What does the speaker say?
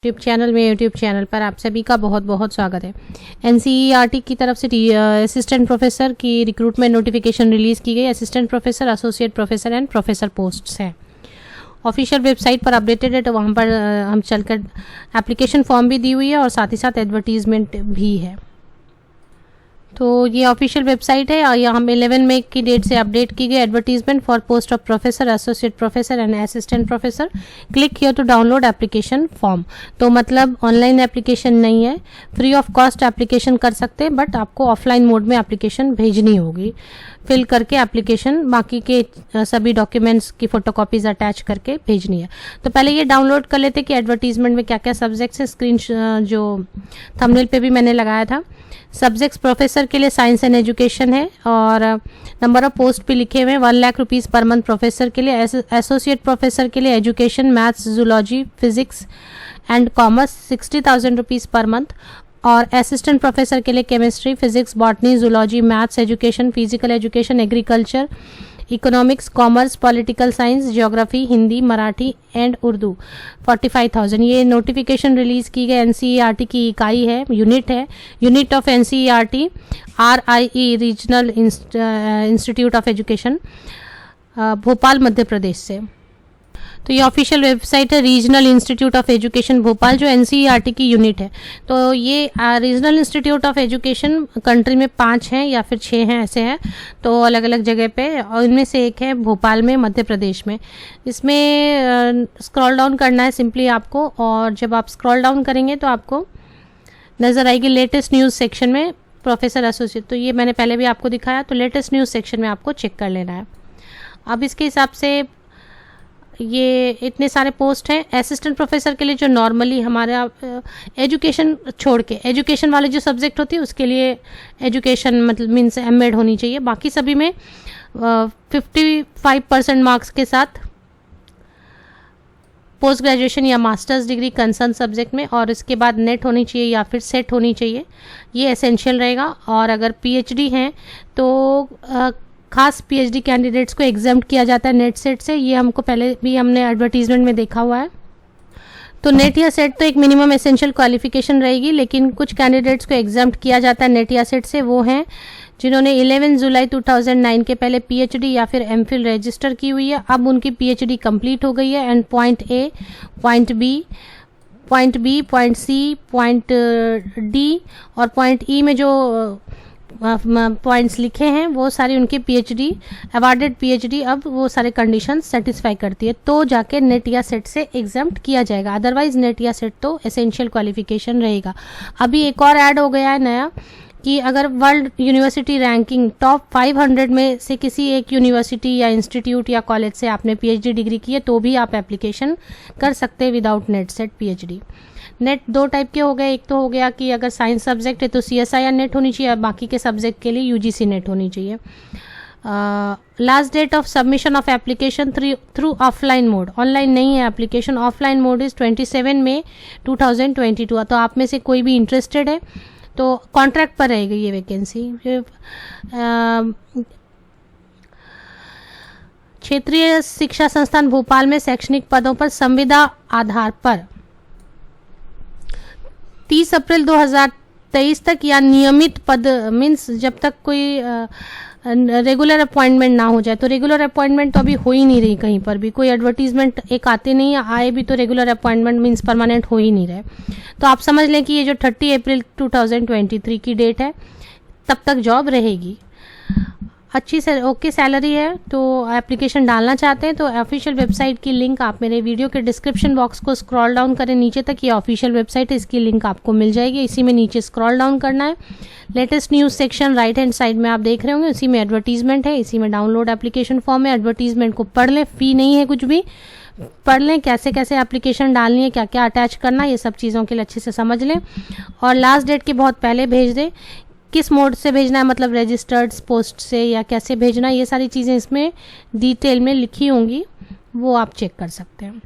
YouTube channel पर आप सभी का बहुत बहुत स्वागत है। एनसीईआरटी की तरफ से असिस्टेंट प्रोफेसर की रिक्रूटमेंट नोटिफिकेशन रिलीज़ की गई। Assistant professor, associate professor and professor posts हैं। ऑफिशियल वेबसाइट पर अपडेटेड है, तो वहाँ पर हम चलकर एप्लीकेशन फॉर्म भी दी हुई है और साथ ही साथ एडवर्टीजमेंट भी है। तो ये ऑफिशियल वेबसाइट है और यहाँ 11 मई की डेट से अपडेट की गई। Advertisement for post of professor, associate professor and assistant professor. Click here to download application form. तो मतलब ऑनलाइन एप्लीकेशन नहीं है, फ्री ऑफ कॉस्ट एप्लीकेशन कर सकते हैं, बट आपको ऑफलाइन मोड में एप्लीकेशन भेजनी होगी। फिल करके एप्लीकेशन बाकी के सभी डॉक्यूमेंट्स की फोटोकॉपीज अटैच करके भेजनी है। तो पहले ये डाउनलोड कर लेते कि एडवर्टीजमेंट में क्या क्या सब्जेक्ट्स है। स्क्रीन जो थंबनेल पे भी मैंने लगाया था। सब्जेक्ट्स प्रोफेसर के लिए साइंस एंड एजुकेशन है और नंबर ऑफ पोस्ट भी लिखे हुए हैं। 1 lakh rupees per month professor के लिए। एसोसिएट प्रोफेसर के लिए education, maths, zoology, physics and commerce 60,000 rupees per month. और असिस्टेंट प्रोफेसर के लिए chemistry, physics, botany, zoology, maths education, physical education, agriculture, economics, commerce, political science, geography, Hindi, Marathi and Urdu 45,000। ये notification release की गई एनसीईआरटी की इकाई है, unit of NCERT RIE regional institute of education, Bhopal, Madhya Pradesh से। तो ये ऑफिशियल वेबसाइट है regional institute of education Bhopal, जो एनसीईआरटी की यूनिट है। तो ये regional institute of education country में 5 हैं या फिर 6 हैं, ऐसे हैं, तो अलग अलग जगह पे, और इनमें से एक है भोपाल में, मध्य प्रदेश में। इसमें स्क्रॉल डाउन करना है सिंपली आपको, और जब आप स्क्रॉल डाउन करेंगे तो आपको नज़र आएगी लेटेस्ट न्यूज़ सेक्शन में प्रोफेसर एसोसिएट। तो ये मैंने पहले भी आपको दिखाया, तो लेटेस्ट न्यूज़ सेक्शन में आपको चेक कर लेना है। अब इसके हिसाब से ये इतने सारे पोस्ट हैं। असिस्टेंट प्रोफेसर के लिए जो नॉर्मली हमारा एजुकेशन छोड़ के, एजुकेशन वाले जो सब्जेक्ट होती है उसके लिए एजुकेशन मतलब मीन्स एमएड होनी चाहिए। बाकी सभी में 55% मार्क्स के साथ पोस्ट ग्रेजुएशन या मास्टर्स डिग्री कंसर्न सब्जेक्ट में, और इसके बाद नेट होनी चाहिए या फिर सेट होनी चाहिए, ये एसेंशियल रहेगा। और अगर पीएचडी हैं तो खास पीएचडी कैंडिडेट्स को एग्जाम्प्ट किया जाता है नेट सेट से। ये हमको पहले भी हमने एडवर्टीजमेंट में देखा हुआ है। तो नेट या सेट तो एक मिनिमम एसेंशियल क्वालिफिकेशन रहेगी, लेकिन कुछ कैंडिडेट्स को एग्जाम्प्ट किया जाता है नेट या सेट से। वो हैं जिन्होंने 11 जुलाई 2009 के पहले पीएचडी या फिर एमफिल रजिस्टर की हुई है। अब उनकी पीएचडी कंप्लीट हो गई है and point A, point B, point C, point D और पॉइंट ई में जो पॉइंट्स लिखे हैं वो सारी उनके पीएचडी, अवार्डेड पीएचडी, अब वो सारे कंडीशन सेटिस्फाई करती है तो जाके नेट या सेट से एग्जाम्प्ट किया जाएगा। अदरवाइज नेट या सेट तो एसेंशियल क्वालिफिकेशन रहेगा। अभी एक और ऐड हो गया है नया कि अगर वर्ल्ड यूनिवर्सिटी रैंकिंग टॉप 500 में से किसी एक यूनिवर्सिटी या इंस्टीट्यूट या कॉलेज से आपने पीएचडी डिग्री की है तो भी आप एप्लीकेशन कर सकते हैं without net set PhD. Net 2 type के हो गए। एक तो हो गया कि अगर साइंस सब्जेक्ट है तो CSIR नेट होनी चाहिए, बाकी के सब्जेक्ट के लिए UGC नेट होनी चाहिए। Last date of submission of application through offline mode, online नहीं है application, offline mode is 27 May 2022। तो आप में से कोई भी इंटरेस्टेड है तो कॉन्ट्रैक्ट पर रहेगी ये वैकेंसी। क्षेत्रीय शिक्षा संस्थान भोपाल में शैक्षणिक पदों पर संविदा आधार पर 30 अप्रैल 2023 तक या नियमित पद मीन्स जब तक कोई रेगुलर अपॉइंटमेंट ना हो जाए। तो रेगुलर अपॉइंटमेंट तो अभी हो ही नहीं रही, कहीं पर भी कोई एडवर्टीजमेंट एक आते नहीं है, आए भी तो रेगुलर अपॉइंटमेंट मीन्स परमानेंट हो ही नहीं रहे। तो आप समझ लें कि ये जो 30 अप्रैल 2023 की डेट है तब तक जॉब रहेगी। अच्छी ओके सैलरी है। तो एप्लीकेशन डालना चाहते हैं तो ऑफिशियल वेबसाइट की लिंक आप मेरे वीडियो के डिस्क्रिप्शन बॉक्स को स्क्रॉल डाउन करें नीचे तक, ये ऑफिशियल वेबसाइट है, इसकी लिंक आपको मिल जाएगी। इसी में नीचे स्क्रॉल डाउन करना है, latest news section right hand side में आप देख रहे होंगे, इसी में एडवर्टीजमेंट है, इसी में डाउनलोड एप्लीकेशन फॉर्म है। एडवर्टीजमेंट को पढ़ लें, फी नहीं है कुछ भी, पढ़ लें कैसे कैसे एप्लीकेशन डालनी है, क्या क्या अटैच करना है, ये सब चीज़ों के लिए अच्छे से समझ लें और लास्ट डेट के बहुत पहले भेज दें। किस मोड से भेजना है, मतलब रजिस्टर्ड पोस्ट से या कैसे भेजना है, ये सारी चीज़ें इसमें डिटेल में लिखी होंगी, वो आप चेक कर सकते हैं।